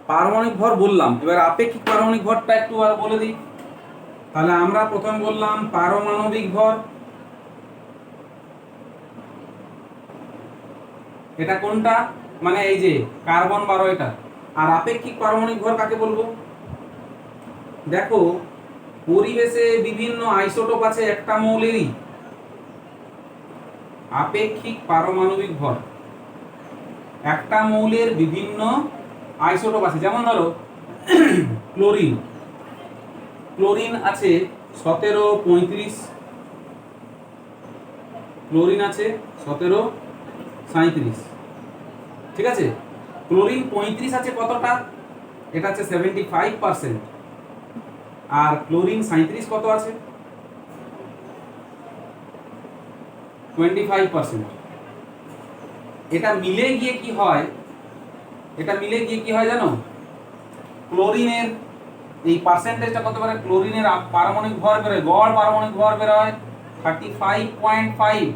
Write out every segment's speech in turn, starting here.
পারমাণবিক ভর বললাম, এবার আপেক্ষিক পারমাণবিক ভরটা একটু আর বলে দিই। তাহলে আমরা প্রথমে বললাম পারমাণবিক ভর, এটা কোনটা, মানে এই যে কার্বন 12 এটা। আর আপেক্ষিক পারমাণবিক ভর কাকে বলবো? দেখো পরিবেশে বিভিন্ন আইসোটোপ আছে একটা মৌলেরই, আপেক্ষিক পারমাণবিক ভর একটা মৌলের বিভিন্ন আইসোটোপ আছে। যেমন ধরো ক্লোরিন, ক্লোরিন আছে 1735, ক্লোরিন আছে 1737, ঠিক আছে। ক্লোরিন 35 আছে কতটা, এটা আছে 75%। আর ক্লোরিন 37 কত আছে, 25%। এটা মিলে গিয়ে কি হয়, এটা মিলে গিয়ে কি হয় জানো, ক্লোরিনের এই পার্সেন্টেজটা কত পারে, ক্লোরিনের পারমাণবিক ভর বেরোয়, গড় পারমাণবিক ভর বেরোয় 35.5।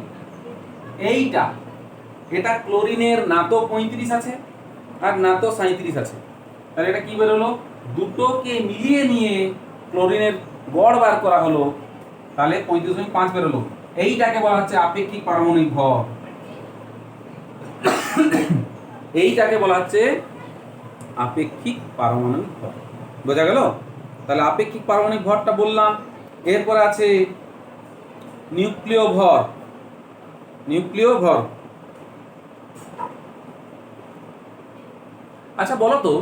এইটা এটা ক্লোরিনের না তো 35 আছে আর না তো 37 আছে, তাহলে এটা কি বেরোলো, দুটোকে মিলিয়ে নিয়ে ক্লোরিনের গড় বার করা হলো, তাহলে 35.5 বেরোলো। এইটাকে বলা হচ্ছে আপেক্ষিক পারমাণবিক ভর, এইটাকে বলা হচ্ছে আপেক্ষিক পারমাণবিক ভর। বোঝা গেল? তাহলে আপেক্ষিক পারমাণবিক ভরটা বললাম। এরপর আছে নিউক্লিয় ভর, নিউক্লিয় ভর। আচ্ছা বলো তো,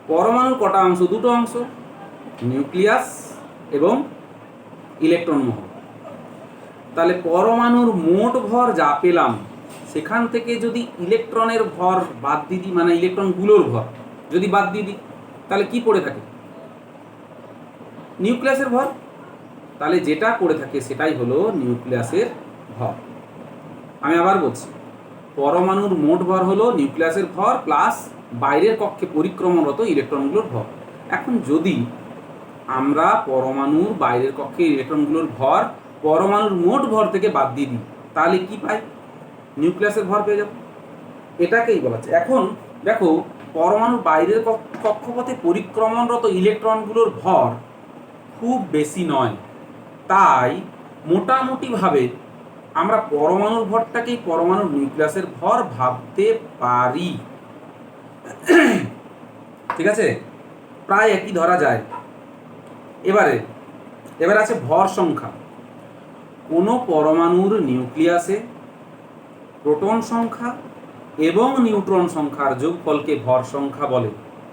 পরমাণুর কটা অংশ? দুটো অংশ, নিউক্লিয়াস এবং ইলেকট্রন মহল। তাহলে পরমাণুর মোট ভর যা পেলাম সেখান থেকে যদি ইলেকট্রনের ভর বাদ দিয়ে দিই, মানে ইলেকট্রনগুলোর ভর যদি বাদ দিয়ে দিই, তাহলে কি পড়ে থাকে, নিউক্লিয়াসের ভর। তাহলে যেটা পড়ে থাকে সেটাই হলো নিউক্লিয়াসের ভর। আমি আবার বলছি, পরমাণুর মোট ভর হলো নিউক্লিয়াসের ভর প্লাস বাইরের কক্ষে পরিক্রমণরত ইলেকট্রনগুলোর ভর। এখন যদি আমরা পরমাণুর বাইরের কক্ষে ইলেকট্রনগুলোর ভর পরমাণুর মোট ভর থেকে বাদ দিয়ে দিই, তাহলে কি পাই, নিউক্লিয়াসের ভর পেয়ে যাব। এটাকেই বলা হচ্ছে। এখন দেখো পরমাণুর বাইরের কক্ষপথে পরিক্রমণরত ইলেকট্রনগুলোর ভর খুব বেশি নয়, তাই মোটামুটিভাবে আমরা পরমাণুর ভরটাকেই পরমাণুর নিউক্লিয়াসের ভর ভাবতে পারি, ঠিক আছে, প্রায় একই ধরা যায়। এবার আছে ভর সংখ্যা। কোনো পরমাণুর নিউক্লিয়াসে প্রোটন সংখ্যা এবং নিউট্রন সংখ্যার যোগফলকে ভর সংখ্যা বলে,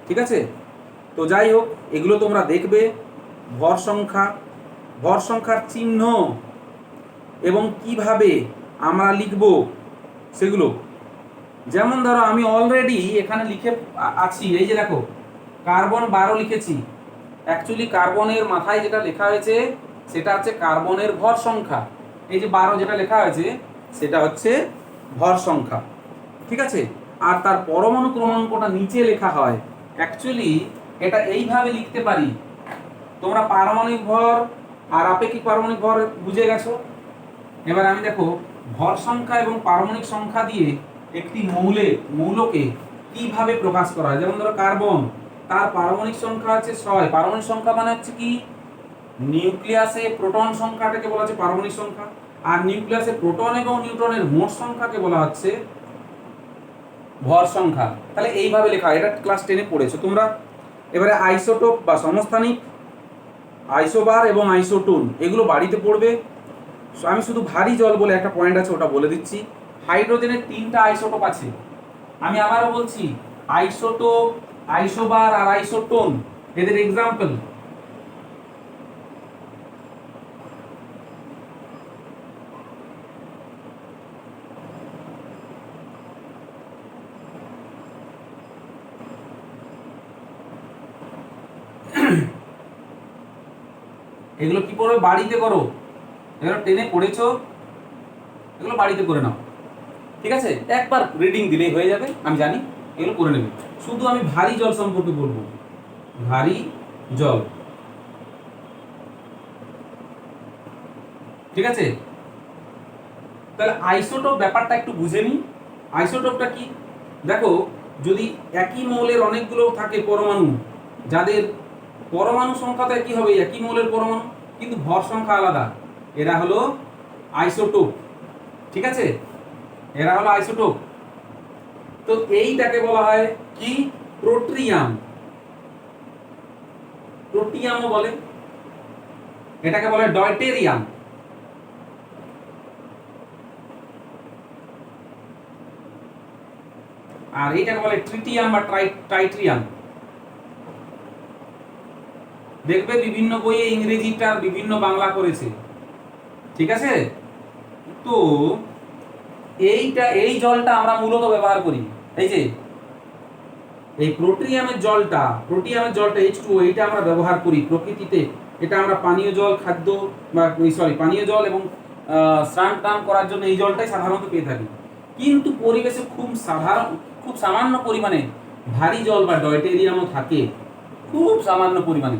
ঠিক আছে। তো যাই হোক, এগুলো তোমরা দেখবে, ভর সংখ্যা, ভর সংখ্যার চিহ্ন এবং কিভাবে আমরা লিখব সেগুলো। যেমন ধরো আমি অলরেডি এখানে লিখে আছি, এই যে দেখো কার্বন 12 লিখেছি। অ্যাকচুয়ালি কার্বনের মাথায় যেটা লেখা হয়েছে সেটা হচ্ছে কার্বনের ভর সংখ্যা, এই যে 12 যেটা লেখা হয়েছে সেটা হচ্ছে ভর সংখ্যা, ঠিক আছে। আর তার পরমাণু ক্রমাঙ্কটা নিচে লেখা হয়। অ্যাকচুয়ালি এটা এইভাবে লিখতে পারি, তোমরা পারমাণবিক ভর আর আপেক্ষিক পারমাণবিক ভর বুঝে গেছো। এবার আমি দেখো ভর সংখ্যা এবং পারমাণবিক সংখ্যা দিয়ে একটি মৌলকে কিভাবে প্রকাশ করা হয়। যেমন ধরো কার্বন, তার পারমাণবিক সংখ্যা আছে 6। পারমাণবিক সংখ্যা মানে হচ্ছে কি, নিউক্লিয়াসে প্রোটন সংখ্যাটাকে বলা হচ্ছে পারমাণবিক সংখ্যা, আর নিউক্লিয়াসে প্রোটন এবং নিউট্রনের মোট সংখ্যাকে বলা হচ্ছে ভর সংখ্যা। তাহলে এইভাবে লেখা, এটা ক্লাস 10-এ পড়েছো তোমরা। এবারে আইসোটোপ বা সমস্থানিক, আইসোবার এবং আইসোটোন, এগুলো বাড়িতে পড়বে। আমি শুধু ভারী জল বলে একটা পয়েন্ট আছে ওটা বলে দিচ্ছি। হাইড্রোজেনের 3টা আইসোটোপ আছে। আমি আবারও বলছি, আইসোটোপ, আইসোবার আর আইসোটোন, এদের এক্সাম্পল। এগুলো কি করবে, বাড়িতে করো। এগুলো 10-এ পড়েছো, এগুলো বাড়িতে করে নাও, ঠিক আছে। একবার রিডিং দিলেই হয়ে যাবে, আমি জানি, এগুলো করে নেবে। শুধু আমি ভারী জল সম্পর্কে বলবো, ভারী জল, ঠিক আছে। তাহলে আইসোটোপ ব্যাপারটা একটু বুঝে নিই। আইসোটোপটা কি, দেখো যদি একই মৌলের অনেকগুলো থাকে পরমাণু, যাদের পরমাণু সংখ্যা তো একই হবে, একই মৌলের পরমাণু, কিন্তু ভর সংখ্যা আলাদা, এরা হলো আইসোটোপ। ঠিক আছে, এরা হলো আইসোটোপ। তো এইটাকে বলা হয় কি? প্রোটিয়াম। প্রোটিয়ামও বলে, এটাকে বলে ডয়টেরিয়াম। আর এইটাকে বলে ট্রিটিয়াম বা টাইট্রিয়াম। দেখবে বিভিন্ন বইয়ে ইংরেজিটার বিভিন্ন বাংলা করেছে। ঠিক আছে, তো এই জলটা আমরা মূলত ব্যবহার করি। এই যে এই প্রোটিয়ামের জলটা H2O, এইটা আমরা ব্যবহার করি প্রকৃতিতে। এটা আমরা পানীয় জল, খাদ্য বা পানীয় জল এবং স্নান টান করার জন্য এই জলটাই সাধারণত পেয়ে থাকি। কিন্তু পরিবেশে খুব সামান্য পরিমাণে ভারী জল বা ডয়টেরিয়ামও থাকে, খুব সামান্য পরিমাণে।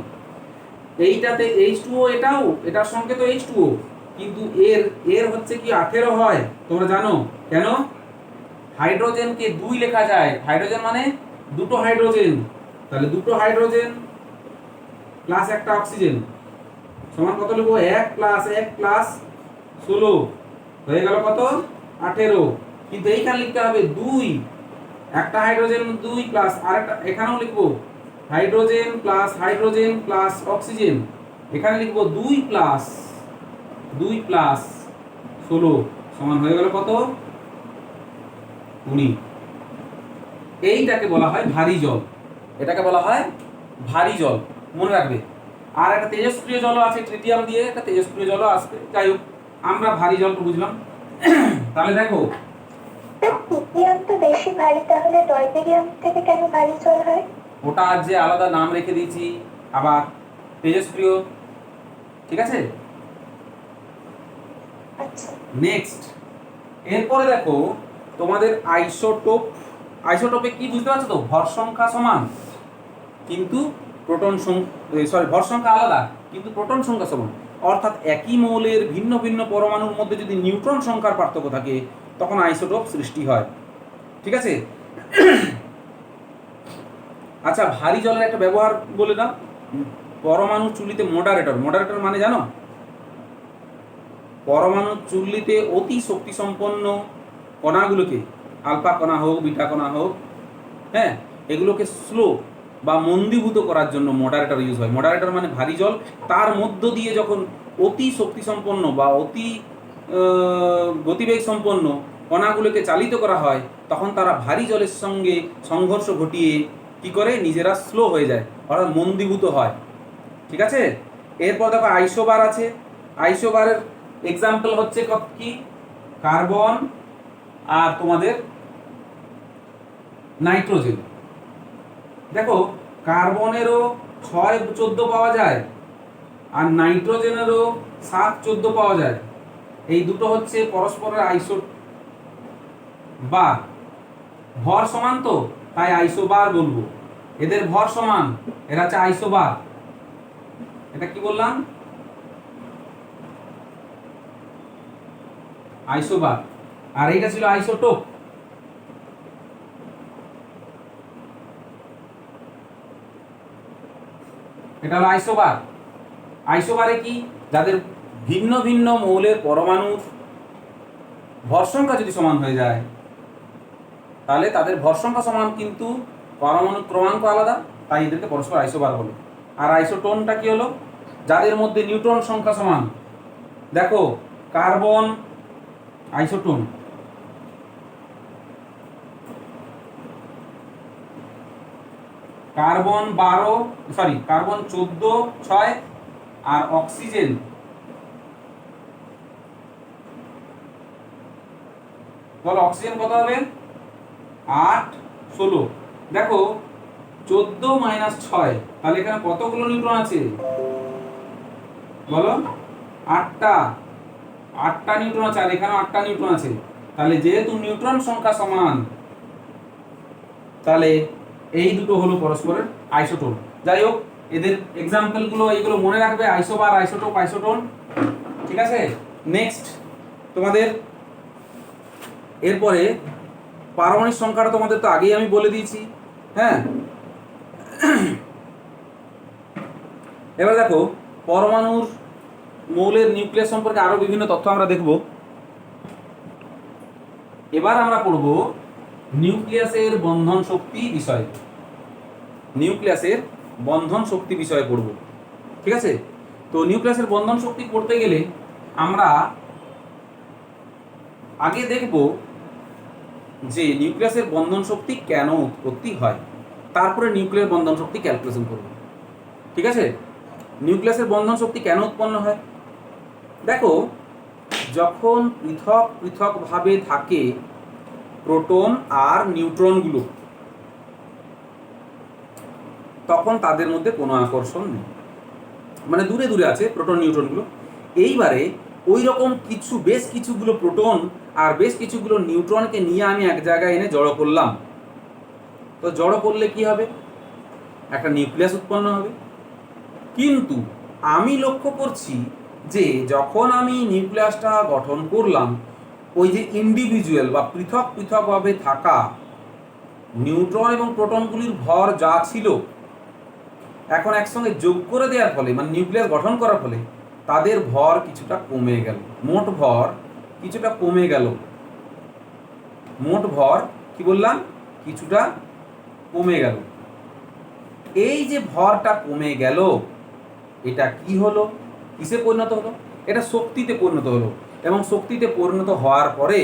এইটাতে H2O, এটার সঙ্গে তো H2O, কিন্তু এর হচ্ছে কি 18 হয়। তোমরা জানো কেন? হাইড্রোজেনকে 2 লেখা যায়। হাইড্রোজেন মানে দুটো হাইড্রোজেন, তাহলে দুটো হাইড্রোজেন প্লাস একটা অক্সিজেন সমান কত লিখবো? 1 প্লাস 1 প্লাস 16 হয়ে গেল কত? 18। কিন্তু এইখানে লিখতে হবে 2, একটা হাইড্রোজেন 2 প্লাস আরেকটা, এখানেও লিখবো হাইড্রোজেন প্লাস অক্সিজেন, এখানে লিখবো 2 প্লাস 16 সমান হয়ে গেল কত? 20। এইটাকে বলা হয় ভারী জল, এটাকে বলা হয় ভারী জল, মনে রাখবে। আর একটা তেজস্ক্রিয় জলও আছে, ট্রিটিয়াম দিয়ে একটা তেজস্ক্রিয় জলও আসবে। যাই হোক, আমরা ভারী জলটা বুঝলাম। তাহলে দেখো, ট্রিটিয়াম তো বেশি ভারী, তাহলে ডয়টেরিয়াম থেকে কেন ভারী জল হয়? ওটা যে আলাদা নাম রেখে দিয়েছি, আবার তেজস্ক্রিয়। ঠিক আছে, আচ্ছা। নেক্সট, এরপরে দেখো তোমাদের আইসোটোপ। আইসোটোপে কি বুঝতে পারছো তো? ভর সংখ্যা সমান কিন্তু ভর সংখ্যা আলাদা কিন্তু প্রোটন সংখ্যা সমান। অর্থাৎ একই মৌলের ভিন্ন ভিন্ন পরমাণুর মধ্যে যদি নিউট্রন সংখ্যার পার্থক্য থাকে, তখন আইসোটোপ সৃষ্টি হয়। ঠিক আছে, আচ্ছা, ভারী জলের একটা ব্যবহার বলে দাও। পরমাণু চুল্লিতে মডারেটর মানে জানো? পরমাণু চুল্লিতে অতি শক্তি সম্পন্ন কণাগুলোকে, আলফা কণা হোক, বিটা কণা হোক, হ্যাঁ, এগুলোকে স্লো বা মন্দীভূত করার জন্য মডারেটর ইউজ হয়। মডারেটর মানে ভারী জল, তার মধ্য দিয়ে যখন অতি শক্তি সম্পন্ন বা অতি গতিবেগ সম্পন্ন কণাগুলোকে চালিত করা হয়, তখন তারা ভারী জলের সঙ্গে সংঘর্ষ ঘটিয়ে কি করে? নিজেরা স্লো হয়ে যায়, অর্থাৎ মন্দীভূত হয়। ঠিক আছে, এরপর দেখো আইসোবার আছে। আইসোবারের এক্সাম্পল হচ্ছে কি? কার্বন আর তোমাদের নাইট্রোজেন। দেখো, কার্বনেরও 6-14 পাওয়া যায়, আর নাইট্রোজেনেরও 7-14 পাওয়া যায়। এই দুটো হচ্ছে পরস্পরের আইসোবার। ভর সমান তো, তাই আইসোবার বলবো। এদের ভর সমান, এরা হচ্ছে আইসোবার। এটা কি বললাম? আইসোবার। আর এইটা ছিল আইসোটোপ। এটা হলো আইসোবার। আইসোবারে কি? যাদের ভিন্ন ভিন্ন মৌলের পরমাণুর ভর সংখ্যা যদি সমান হয়ে যায়, তাহলে তাদের ভর সংখ্যা সমান কিন্তু পরমাণুর ক্রমাঙ্ক আলাদা, তাই এদেরকে পরস্পর আইসোবার বলে। আর আইসোটোনটা কি হলো? যাদের মধ্যে নিউট্রন সংখ্যা সমান। দেখো, কার্বন আইসোটোন, কার্বন 14, 6, আর অক্সিজেন বলো, অক্সিজেন কত হবে? 8, 16। দেখো, 14 - 6, তাহলে এখানে কতগুলো নিউট্রন আছে বলো? 8টা নিউট্রন আছে, আর এখানে 8টা নিউট্রন আছে। তাহলে যেহেতু নিউট্রন সংখ্যা সমান, তাহলে এই দুটো হলো পরস্পরের আইসোটোন। যাই হোক, এদের এক্সাম্পল গুলো এইগুলো মনে রাখবে, আইসোবার, আইসোটোপ, আইসোটোন। ঠিক আছে, নেক্সট তোমাদের এরপরে পারমাণবিক সংখ্যাটা তোমাদের তো আগেই আমি বলে দিয়েছি। হ্যাঁ, এবার দেখো পরমাণুর মৌলের নিউক্লিয়াস সম্পর্কে আরো বিভিন্ন তথ্য আমরা দেখব। এবার আমরা পড়ব নিউক্লিয়াসের বন্ধন শক্তি বিষয়। নিউক্লিয়াসের বন্ধন শক্তি বিষয়ে পড়ব, ঠিক আছে? তো নিউক্লিয়াসের বন্ধন শক্তি পড়তে গেলে আমরা আগে দেখব যে নিউক্লিয়াসের বন্ধন শক্তি কেন উৎপত্তি হয়, তারপরে নিউক্লিয়ার বন্ধন শক্তি ক্যালকুলেশন করব, ঠিক আছে? নিউক্লিয়াসের বন্ধন শক্তি কেন উৎপন্ন হয়? দেখো, যখন পৃথক পৃথকভাবে থাকে প্রোটন আর নিউট্রনগুলো, তখন তাদের মধ্যে কোনো আকর্ষণ নেই, মানে দূরে দূরে আছে প্রোটন নিউট্রনগুলো। এইবারে ওই রকম কিছু বেশ কিছুগুলো প্রোটন আর বেশ কিছুগুলো নিউট্রনকে নিয়ে আমি এক জায়গায় এনে জড়ো করলাম। তো জড়ো করলে কি হবে? একটা নিউক্লিয়াস উৎপন্ন হবে। কিন্তু আমি লক্ষ্য করছি যে যখন আমি নিউক্লিয়াসটা গঠন করলাম, ওই যে ইন্ডিভিজুয়াল বা পৃথক পৃথকভাবে থাকা নিউট্রন এবং প্রোটনগুলির ভর যা ছিল, এখন একসঙ্গে যোগ করে দেওয়ার ফলে, মানে নিউক্লিয়াস গঠন করার ফলে তাদের ভর কিছুটা কমে গেল, মোট ভর কিছুটা কমে গেল। মোট ভর কি বললাম? কিছুটা কমে গেল। এই যে ভরটা কমে গেল, এটা কি হলো? কিসে পরিণত হলো? এটা শক্তিতে পরিণত হলো। এবং শক্তিতে পরিণত হওয়ার পরে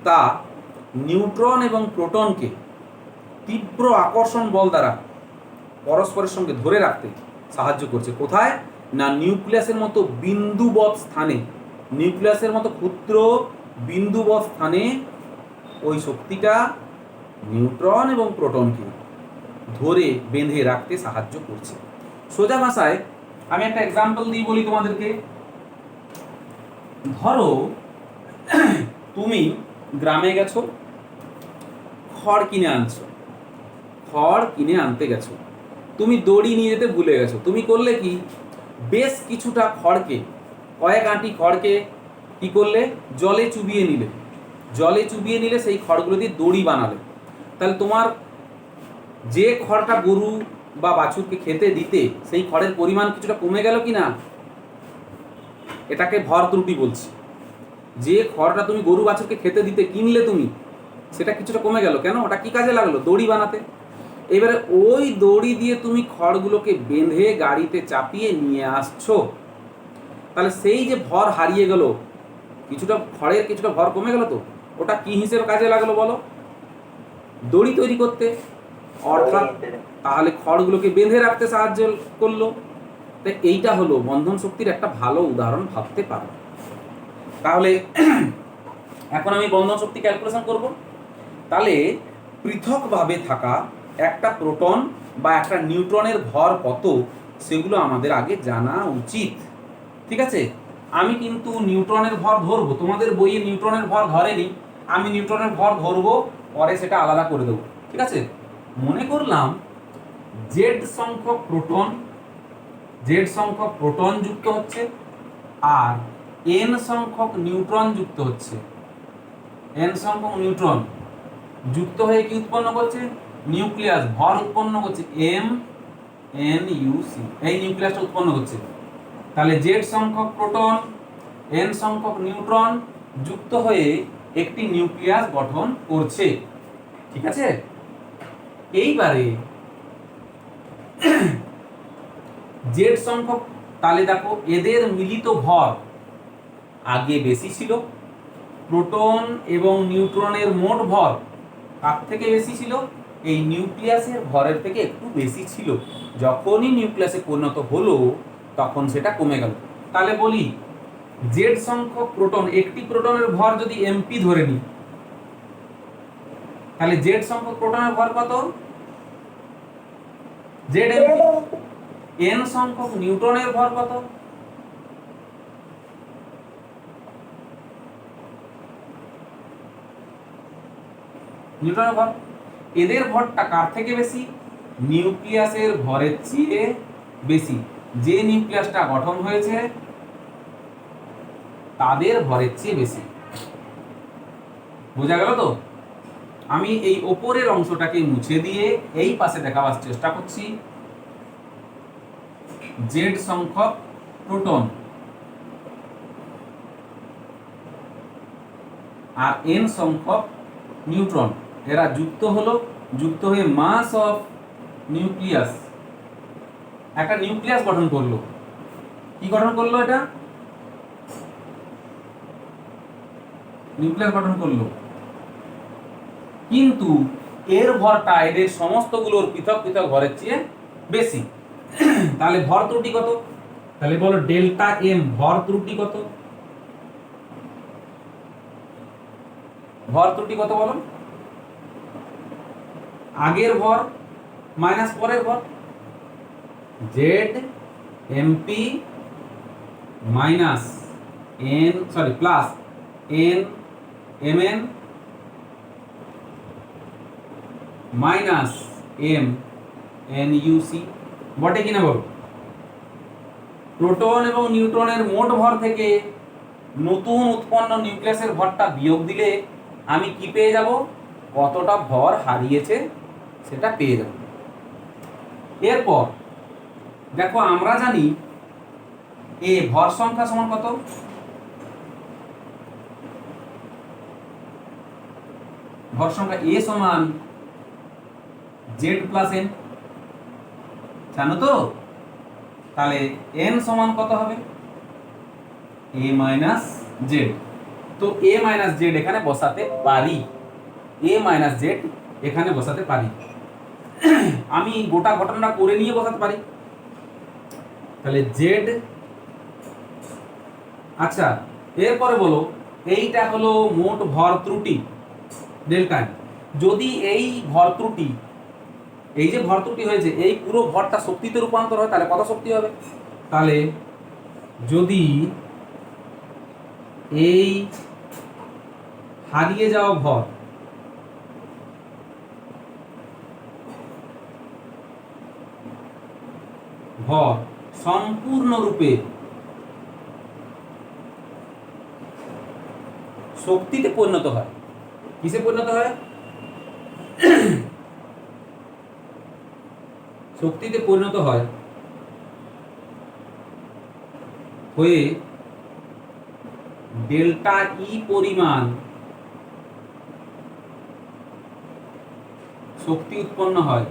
তা নিউট্রন এবং প্রোটনকে তীব্র আকর্ষণ বল দ্বারা পরস্পরের সঙ্গে ধরে রাখতে সাহায্য করছে। কোথায়? না নিউক্লিয়াসের মতো বিন্দুবৎ স্থানে, নিউক্লিয়াসের মতো ক্ষুদ্র বিন্দুবৎ স্থানে ওই শক্তিটা নিউট্রন এবং প্রোটনকে ধরে বেঁধে রাখতে সাহায্য করছে। সোজা ভাষায় আমি একটা এক্সাম্পল দিয়ে বলি তোমাদেরকে। ধরো তুমি গ্রামে গেছো, খড় কিনে আনছো, খড় কিনে আনতে গেছো, তুমি দড়ি নিয়ে যেতে ভুলে গেছো। তুমি করলে কি? বেশ কিছুটা খড়কে, কয়েক আঁটি খড়কে কি করলে? জলে চুবিয়ে নিলে। জলে চুবিয়ে নিলে সেই খড়গুলো দিয়ে দড়ি বানালে। তাহলে তোমার যে খড়টা গরু বা বাছুরকে খেতে দিতে, সেই খড়ের পরিমাণ কিছুটা কমে গেল কি না? এটাকে ভর ত্রুটি বলছি। যে খড়টা তুমি গরু বাছুরকে খেতে দিতে কিনলে তুমি, সেটা কিছুটা কমে গেল। কেন? ওটা কি কাজে লাগলো? দড়ি বানাতে। এবারে ওই দড়ি দিয়ে তুমি খড়গুলোকে বেঁধে গাড়িতে চাপিয়ে নিয়ে আসছো, তাহলে সেই যে ভর হারিয়ে গেল, কিছুটা খড়ের কিছুটা ভর কমে গেল, তো ওটা কি হিসেবে কাজে লাগলো বলো? দড়ি তৈরি করতে। অর্থাৎ তাহলে খড়গুলোকে বেঁধে রাখতে সাহায্য করলো। তাই এইটা হলো বন্ধন শক্তির একটা ভালো উদাহরণ ভাবতে পারো। তাহলে এখন আমি বন্ধন শক্তি ক্যালকুলেশন করব। তাহলে পৃথকভাবে থাকা একটা প্রোটন বা একটা নিউট্রনের ভর কত, সেগুলো আমাদের আগে জানা উচিত, ঠিক আছে? আমি কিন্তু নিউট্রনের ভর ধরবো, তোমাদের বইয়ে নিউট্রনের ভর ধরেনি, আমি নিউট্রনের ভর ধরবো, পরে সেটা আলাদা করে দেবো, ঠিক আছে? মনে করলাম জেড সংখ্যক প্রোটন যুক্ত হচ্ছে আর এন সংখ্যক নিউট্রন যুক্ত হচ্ছে। এন সংখ্যক নিউট্রন যুক্ত হয়ে কি উৎপন্ন করছে? নিউক্লিয়াস ভর উৎপন্ন করছে, এম এন ইউ সি। এই নিউক্লিয়াসটা উৎপন্ন করছে। তাহলে জেড সংখ্যক প্রোটন, এন সংখ্যক নিউট্রন যুক্ত হয়ে একটি নিউক্লিয়াস গঠন করছে, ঠিক আছে? এইবারে জেড সংখ্যক, তাহলে দেখো এদের মিলিত ভর আগে বেশি ছিল, প্রোটন এবং নিউট্রনের মোট ভর কার থেকে বেশি ছিল? এই নিউক্লিয়াসের ভরের থেকে একটু বেশি ছিল। যখনই নিউক্লিয়াসে পরিণত হলো, তখন সেটা কমে গেল। তাহলে বলি জেড সংখ্যক প্রোটন, একটি প্রোটনের ভর যদি এমপি ধরে নিই, তাহলে জেড সংখ্যক প্রোটনের ভর কত? Z MP. এন সংখ্যক নিউট্রনের ভর কত? নিউট্রনের ভর। এদের ভরটা কার থেকে বেশি? নিউক্লিয়াসের ভরের চেয়ে বেশি। যে নিউক্লিয়াসটা গঠন হয়েছে তাদের ভরের চেয়ে বেশি। বোঝা গেল তো? আমি এই ওপরের অংশটাকে মুছে দিয়ে এই পাশে দেখাবার চেষ্টা করছি জেড সংখ্যক প্রোটন আর এন সংখ্যক নিউট্রন, এরা যুক্ত হয়ে মাস অফ নিউক্লিয়াস, একটা নিউক্লিয়াস গঠন করলো। কি গঠন করলো? এটা নিউক্লিয়াস গঠন করলো, কিন্তু এর ভরটা এদের সমস্তগুলোর পৃথক পৃথক ভরের চেয়ে বেশি। তাহলে ভর ত্রুটি কত? তাহলে বলো ডেল্টা এম ভর ত্রুটি কত? ভর ত্রুটি কত বলো? আগের ভর মাইনাস পরের ভর, Z MP minus N plus N MN minus M NUC, বটে কিনা বলো? প্রোটন এবং নিউট্রনের মোট ভর থেকে নতুন উৎপন্ন নিউক্লিয়াসের ভরটা বিয়োগ দিলে আমি কি পেয়ে যাব? কতটা ভর হারিয়েছে সেটা পেয়ে যাব। এরপর দেখো আমরা জানি এ ভর সংখ্যা সমান কত? ভর সংখ্যা এ সমান জেড প্লাস এন, জানো তো? তাহলে এন সমান কত হবে? এ মাইনাস জেড। তো এ মাইনাস জেড এখানে বসাতে পারি, এ মাইনাস জেড এখানে বসাতে পারি। আমি গোটা ঘটনাটা করে নিয়ে বসাতে পারি। তাহলে জেড, আচ্ছা এরপরে বলো এইটা হলো মোট ভর ত্রুটি ডেল্টা। যদি এই ভর ত্রুটি, এই যে ভর ত্রুটি হয়েছে, এই পুরো ভরটা শক্তিতে রূপান্তর হয় তাহলে কত শক্তি হবে? তাহলে যদি এই হারিয়ে যাওয়া ভর সম্পূর্ণরূপে শক্তিতে পরিণত হয়, কিসে পরিণত হয়? শক্তিতে পরিণত হয়, হয়ে ডেল্টা ই পরিমাণ শক্তি উৎপন্ন হয়,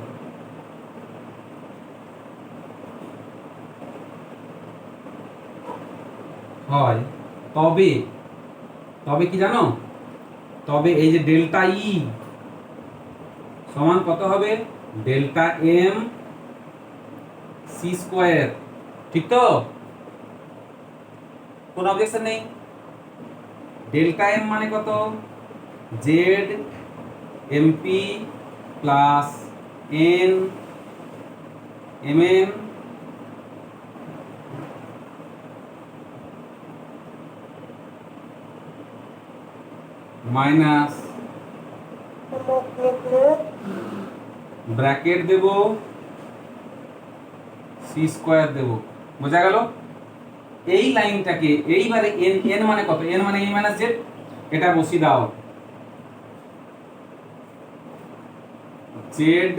তবে কি জানো? তবে এই যে ডেল্টা ই সমান কত হবে? ডেল্টা এম সি স্কোয়ার, ঠিক তো? কোন অবজেকশন নেই। ডেল্টা এম মানে কত? Z MP plus N MN minus bracket দেব সি স্কোয়ার দেব, বোঝা গেল? এই লাইনটাকে এইবারে এন, এন মানে কত? এন মানে এ মাইনাস জেড, এটা বসিয়ে দাও। Z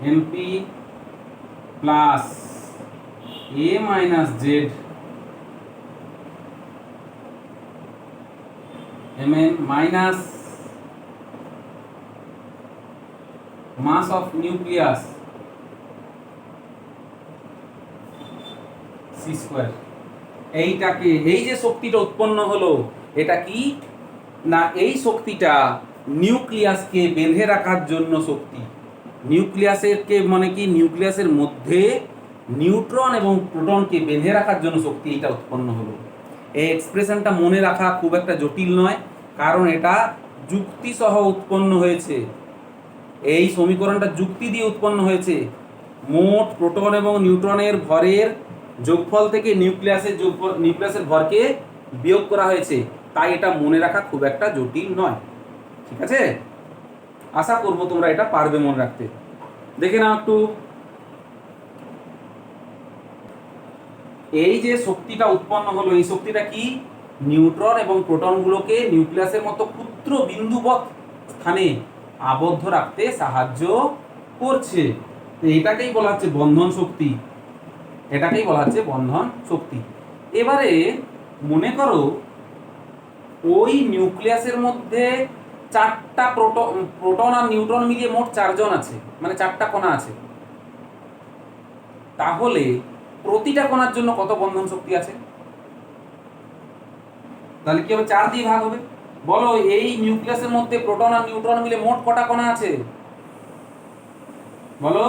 MP plus A minus Z mn minus mass of nucleus c square। এইটাকে, এই যে শক্তিটা উৎপন্ন হলো, এটা কি না? এই শক্তিটা নিউক্লিয়াসকে বেঁধে রাখার জন্য শক্তি। নিউক্লিয়াসের কে মানে কি? নিউক্লিয়াসের মধ্যে নিউট্রন এবং প্রোটনকে বেঁধে রাখার জন্য শক্তি এটা উৎপন্ন হলো। এই এক্সপ্রেশনটা মনে রাখা খুব একটা জটিল নয়, কারণ এটা যুক্তি সহ উৎপন্ন হয়েছে। এই সমীকরণটা যুক্তি দিয়ে উৎপন্ন হয়েছে। মোট প্রোটন এবং নিউট্রনের ভরের যোগফল থেকে নিউক্লিয়াসের ভরকে বিয়োগ করা হয়েছে, তাই এটা মনে রাখা খুব একটা জটিল নয়। ঠিক আছে, আশা করব তোমরা এটা পারবে মনে রাখতে। দেখে নাও একটু, এই যে শক্তিটা উৎপন্ন হলো, এই শক্তিটা কি নিউট্রন এবং প্রোটনগুলোকে নিউক্লিয়াসের মতো ক্ষুদ্র বিন্দুবৎ স্থানে আবদ্ধ রাখতে সাহায্য করছে। তো এটাকেই বলা হচ্ছে বন্ধন শক্তি, এটাকেই বলা হচ্ছে বন্ধন শক্তি। এবারে মনে করো ওই নিউক্লিয়াসের মধ্যে চারটা প্রোটন আর নিউট্রন মিলিয়ে মোট 4 জন আছে, মানে 4টা কণা আছে। তাহলে প্রতিটা কণার জন্য কত বন্ধন শক্তি আছে? তাহলে কি হবে? 4 দিয়ে ভাগ হবে। বলো এই নিউক্লিয়াসের মধ্যে প্রোটন আর নিউট্রন মিলে মোট কটা কণা আছে? বলো।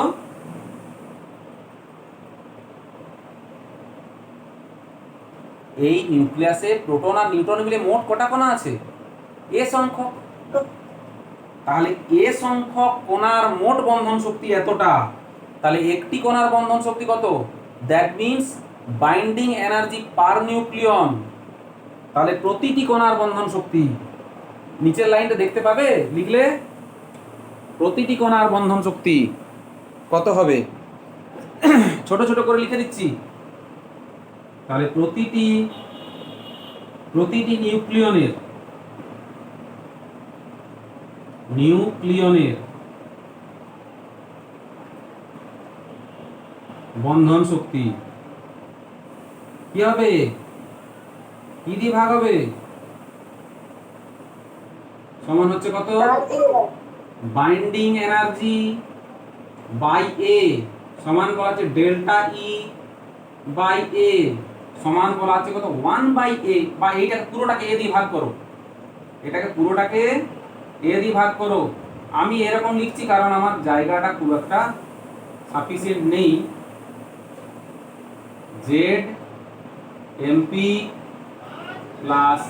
এই নিউক্লিয়াসে প্রোটন আর নিউট্রন মিলে মোট কটা কণা আছে? এ সংখ্যক। তাহলে এ সংখ্যক কণার মোট বন্ধন শক্তি এতটা। তাহলে একটি কণার বন্ধন শক্তি কত? That means binding energy per nucleon. তাহলে প্রতিটি কণার বন্ধন শক্তি নিচের লাইনটা দেখতে পাবে লিখলে, প্রতিটি কণার বন্ধন শক্তি কত হবে? ছোট ছোট করে লিখে দিচ্ছি। তাহলে প্রতিটি নিউক্লিয়নের বন্ধন শক্তি কি হবে? কি দিয়ে ভাগ হবে? সমান হচ্ছে কত? বাইন্ডিং এনার্জি বাই এ সমান বলা আছে ডেল্টা ই বাই এ সমান বলা আছে কত? 1/a। বা এইটাকে পুরোটাকে এ দিয়ে ভাগ করো, এটাকে পুরোটাকে এ দিয়ে ভাগ করো। আমি এরকম লিখছি কারণ আমার জায়গাটা খুব একটা সাফিসিয়েন্ট নেই। Z MP plus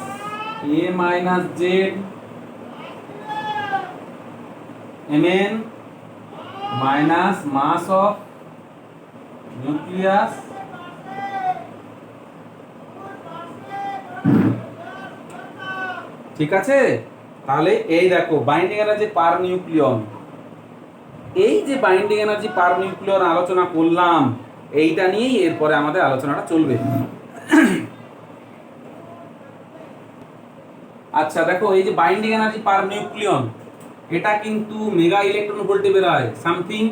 A minus Z mn minus mass of nucleus ঠিক আছে। তাহলে এই দেখো বাইন্ডিং এনার্জি পার নিউক্লিয়ন, এই যে বাইন্ডিং এনার্জি পার নিউক্লিয়ন আলোচনা করলাম, এইটা নিয়েই এরপরে আমাদের আলোচনাটা চলবে। আচ্ছা দেখো এই যে বাইন্ডিং এনার্জি পার নিউক্লিয়ন, এটা কিন্তু মেগা ইলেকট্রন ভোল্টে বেরোয় সামথিং,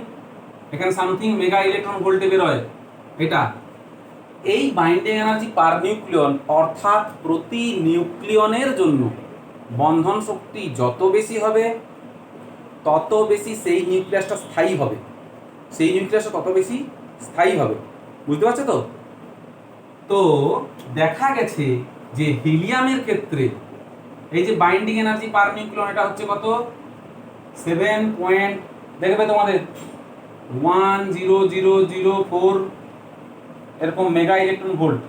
এখানে সামথিং মেগা ইলেকট্রন ভোল্টে বেরোয় এটা। এই বাইন্ডিং এনার্জি পার নিউক্লিয়ন অর্থাৎ প্রতি নিউক্লিয়নের জন্য বন্ধন শক্তি যত বেশি হবে তত বেশি সেই নিউক্লিয়াসটা স্থায়ী হবে, সেই নিউক্লিয়াসটা তত বেশি স্থায়ী হবে। বুঝতে পারছো তো? তো দেখা গেছে যে হিলিয়ামের ক্ষেত্রে এই যে বাইন্ডিং এনার্জি পার নিউক্লিয়ন এটা হচ্ছে কত? 7 পয়েন্ট দেখবে তোমাদের 10004 এরকম mega electron volt,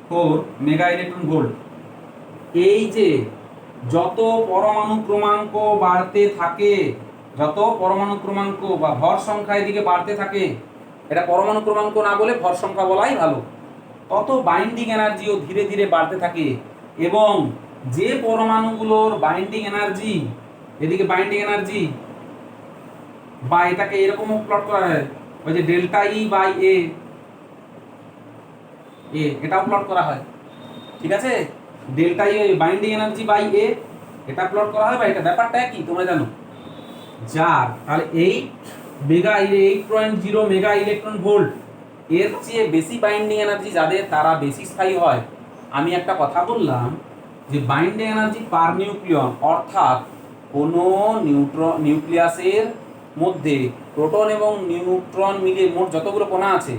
4 mega electron volt. এই যে যত পরমাণু ক্রমাঙ্ক বাড়তে থাকে, যত পরমাণু ক্রমাঙ্ক বা ভর সংখ্যা এদিকে বাড়তে থাকে, এটা পরমাণু ক্রমাঙ্ক না বলে ভর সংখ্যা বলাই ভালো, তত বাইন্ডিং এনার্জিও ধীরে ধীরে বাড়তে থাকে। এবং যে পরমাণুগুলোর বাইন্ডিং এনার্জি, এদিকে বাইন্ডিং এনার্জি বা এটাকে এরকমও প্লট করা হয়, ওই যে ডেল্টা ই বাই এ, এটাও প্লট করা হয়। ঠিক আছে, delta E binding energy by A এটা প্লট করা হয়, বা এটা ব্যাপারটা কি তোমরা জানো। যার তাহলে 8.0 মেগা ইলেকট্রন ভোল্ট এর চেয়ে বেশি বাইন্ডিং এনার্জি যাদের, তারা বেশি স্থায়ী হয়। আমি একটা কথা বললাম যে বাইন্ডিং এনার্জি পার নিউক্লিয়ন অর্থাৎ কোনো নিউক্লিয়াসের মধ্যে প্রোটন এবং নিউট্রন মিলিয়ে মোট যতগুলো কণা আছে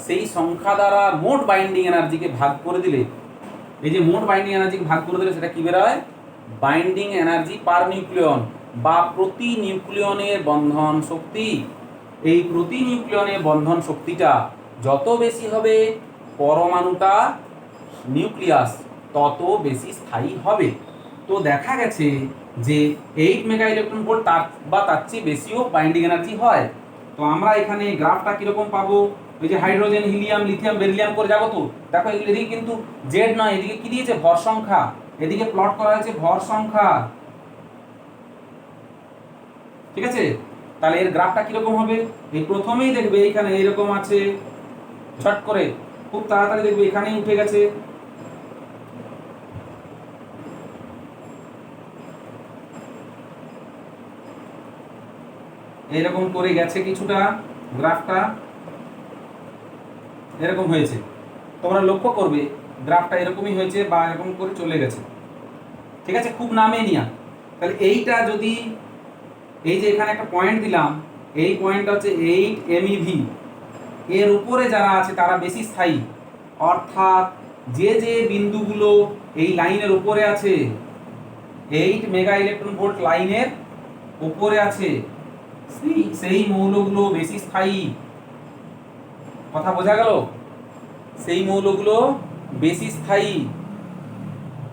সেই সংখ্যা দ্বারা মোট বাইন্ডিং এনার্জিকে ভাগ করে দিলে, এই যে মোট বাইন্ডিং এনার্জিকে ভাগ করে দিলে সেটা কি বেরোয়? বাইন্ডিং এনার্জি পার নিউক্লিয়ন বা প্রতি নিউক্লিয়নের বন্ধন শক্তি। এই প্রতি নিউক্লিয়নের বন্ধন শক্তিটা যত বেশি হবে পরমাণুটা নিউক্লিয়াস তত বেশি স্থায়ী হবে। তো দেখা গেছে যে 8 মেগা ইলেকট্রন ভোল্ট তার বা তার চেয়ে বেশিও বাইন্ডিং এনার্জি হয়। তো আমরা এখানে গ্রাফটা কিরকম পাবো? ওই যে হাইড্রোজেন, হিলিয়াম, লিথিয়াম, বেরিলিয়াম করে যাবো। তো দেখো এদিকে কিন্তু জেড নয়, এদিকে কি দিয়েছে? ভর সংখ্যা। এদিকে প্লট করা হয়েছে ভর সংখ্যা। ঠিক আছে, তাহলে এর গ্রাফটা কিরকম হবে? এই প্রথমেই দেখবে এখানে এরকম আছে, ছট করে খুব তাড়াতাড়ি দেখবে এখানেই উঠে গেছে, এরকম করে গেছে কিছুটা, গ্রাফটা এরকম হয়েছে, তোমরা লক্ষ্য করবে গ্রাফটা এরকমই হয়েছে বা এরকম করে চলে গেছে, ঠিক আছে, খুব নামে নিয়া। তাহলে এইটা যদি, এই যে এখানে একটা পয়েন্ট দিলাম, এই পয়েন্টটা হচ্ছে 8 MeV, এর উপরে যারা আছে তারা বেশি স্থায়ী, অর্থাৎ যে যে বিন্দুগুলো এই লাইনের উপরে আছে, 8 মেগা ইলেকট্রন ভোল্ট লাইনের উপরে আছে, সেই মৌলগুলো বেশি স্থায়ী। কথা বোঝা গেল? সেই মৌলগুলো বেশি স্থায়ী,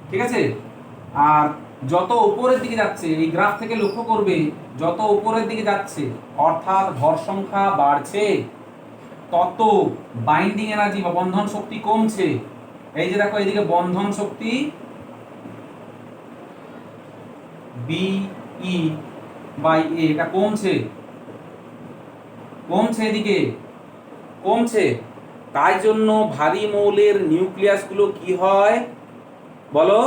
ঠিক আছে। আর যত উপরের দিকে যাচ্ছে, এই গ্রাফ থেকে লক্ষ্য করবে যত উপরের দিকে যাচ্ছে অর্থাৎ ভর সংখ্যা বাড়ছে, তত বাইন্ডিং এনার্জি বা বন্ধন শক্তি কমছে। এই যে দেখো এইদিকে বন্ধন শক্তি BE বাই A এটা কমছে, কমছে, এদিকে কমছে। তাই জন্য ভারী মৌলের নিউক্লিয়াসগুলো কি হয় বলো?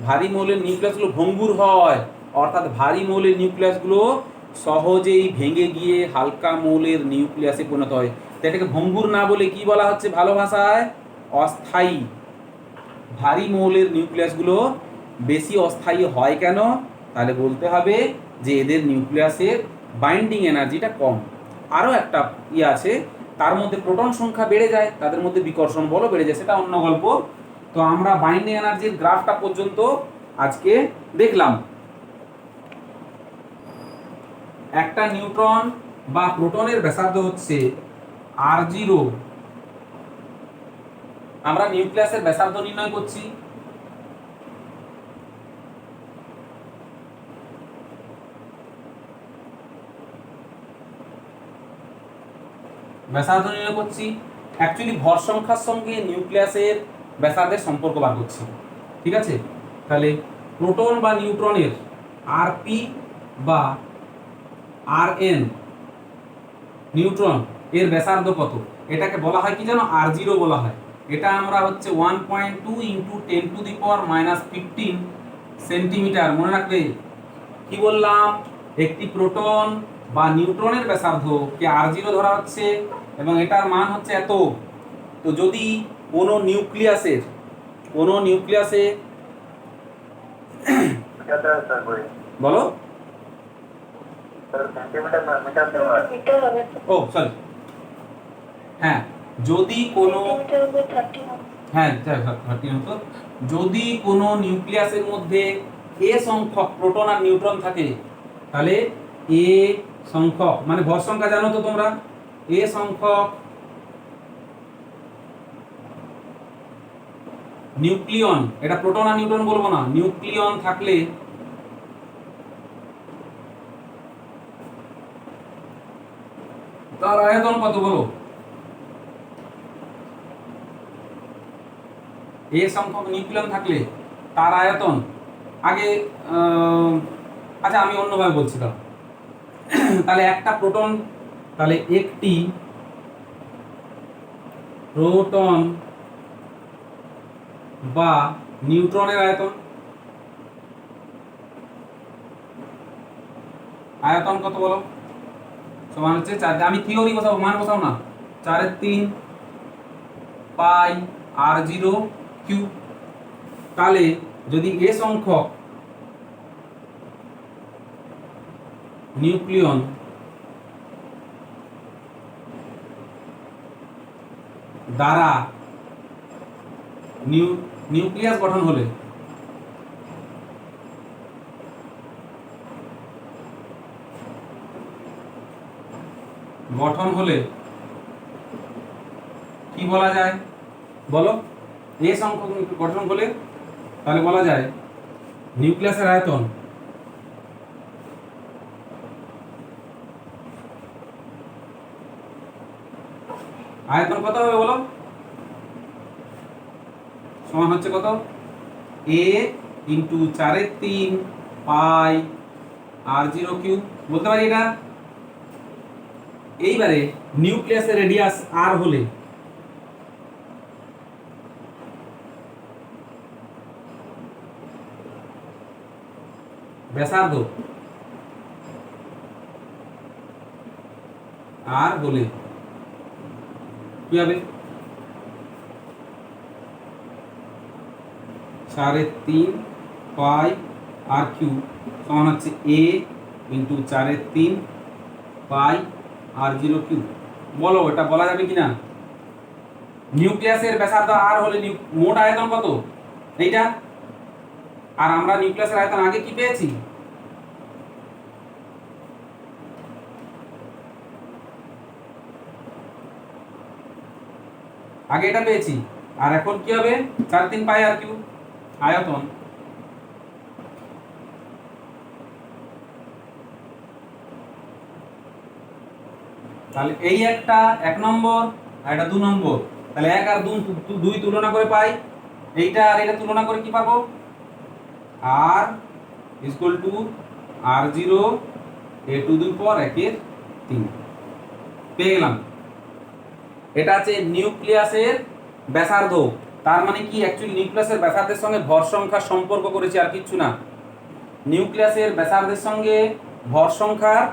ভারী মৌলের নিউক্লিয়াসগুলো ভঙ্গুর হয়, অর্থাৎ ভারী মৌলের নিউক্লিয়াসগুলো সহজেই ভেঙে গিয়ে হালকা মৌলের নিউক্লিয়াসে পরিণত হয়। তো এটাকে ভঙ্গুর না বলে কি বলা হচ্ছে ভালো ভাষায়? অস্থায়ী। ভারী মৌলের নিউক্লিয়াসগুলো বেশি অস্থায়ী হয় কেন? তাহলে বলতে হবে যে এদের নিউক্লিয়াসের বাইন্ডিং এনার্জিটা কম। আরও একটা আছে, তার মধ্যে প্রোটন সংখ্যা বেড়ে যায়, তাদের মধ্যে বিকর্ষণ বলও বেড়ে যায়, সেটা অন্য গল্প। তো আমরা বাইন্ডিং এনার্জির গ্রাফটা পর্যন্ত আজকে দেখলাম। একটা নিউট্রন বা প্রোটনের ব্যাসার্ধ হচ্ছে R0। আমরা নিউক্লিয়াসের ব্যাসার্ধ নির্ণয় করছি, ব্যাসার্ধ নির্ণয় করছি, অ্যাকচুয়ালি ভর সংখ্যার সঙ্গে নিউক্লিয়াসের ব্যাসার্ধের সম্পর্ক বার করছি, ঠিক আছে। তাহলে প্রোটন বা নিউট্রনের Rp বা Rn, নিউট্রন এর ব্যাসার্ধ কত? এটাকে বলা হয় কি জানো? R0 বলা হয়। এটা আমরা হচ্ছে 1.2 ইন্টু 10⁻⁻15 সেন্টিমিটার, মনে রাখবে। কি বললাম? একটি প্রোটন বা নিউট্রনের ব্যাসার্ধ কে R0 ধরা হচ্ছে এবং এটার মান হচ্ছে এত। তো যদি কোনো নিউক্লিয়াসে বলো, মিটার হবে তো? ও সরি, হ্যাঁ, যদি কোনো, সেন্টিমিটার হবে 30 হবে। হ্যাঁ হতো, যদি কোনো নিউক্লিয়াসের মধ্যে এ সংখ্যক প্রোটন আর নিউট্রন থাকে, তাহলে এ সংখ্যক, মানে ভর সংখ্যা জানো তো তোমরা, এ সংখ্যক নিউক্লিয়ন, এটা প্রোটন আর নিউট্রন বলবো না, নিউক্লিয়ন থাকলে তার আয়তন কত বলো? এ সংখ্যক নিউক্লিয়ন থাকলে তার আয়তন, আগে আচ্ছা আমি অন্যভাবে বলছি তো। তাহলে একটা প্রোটন, তাহলে একটি প্রোটন বা নিউট্রনের আয়তন, আয়তন কত বলো? সমান হচ্ছে 4, আমি থিওরি বসাবো, মান বসাও না, 4/3 পাই R0 কিউ। তাহলে যদি এ সংখ্যক নিউক্লিয়ন দ্বারা নিউক্লিয়াস গঠন হলে, কি বলা যায় বলো? এ সংখ্যক গঠন হলে তাহলে বলা যায় নিউক্লিয়াসের আয়তন কত হবে বলো? সমান হচ্ছে কত? a into 4/3 pi R0 cube, বলতে পারি এটা। এইবারে নিউক্লিয়াসের রেডিয়াস r হলে ব্যাসার্ধ আর হলে কি হবে 3.5 পাই আর কিউ সমান হচ্ছে a ইন্টু 4/3 পাই আর 0 কিউ। বলো এটা বলা যাবে কিনা? নিউক্লিয়াসের ব্যাসার্ধ আর হলে মোট আয়তন কত? এইটা। আর আমরা নিউক্লিয়াসের আয়তন আগে কি পেয়েছি? আগে এটা পেয়েছি। আর এখন কি হবে 4/3 পাই আর কিউ আয়তন। তাহলে এই একটা 1 নম্বর আর এটা 2 নম্বর। তাহলে 1 আর 2 তুলনা করে পাই। এইটা আর এটা তুলনা করে কি পাবো? r equal to r0 a to the power 1/3 পেয়ে গেলাম। এটা আছে নিউক্লিয়াসের ব্যাসার্ধ। তার মানে কি অ্যাকচুয়ালি নিউক্লিয়াসের ব্যাসার্ধের সঙ্গে ভর সংখ্যার সম্পর্ক করেছি, আর কিচ্ছু না। নিউক্লিয়াসের ব্যাসার্ধের সঙ্গে ভর সংখ্যার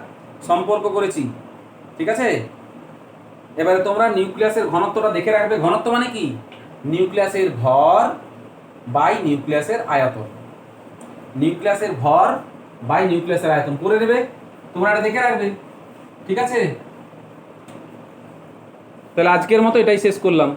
সম্পর্ক করেছি, ঠিক আছে। এবারে তোমরা নিউক্লিয়াসের ঘনত্বটা দেখে রাখবে। ঘনত্ব মানে কি? নিউক্লিয়াসের ভর বাই নিউক্লিয়াসের আয়তন। নিউক্লিয়াসের ভর বাই নিউক্লিয়াসের আয়তন করে নেবে, তোমরা এটা দেখে রাখবে, ঠিক আছে। তাহলে আজকের মতো এটাই শেষ করলাম।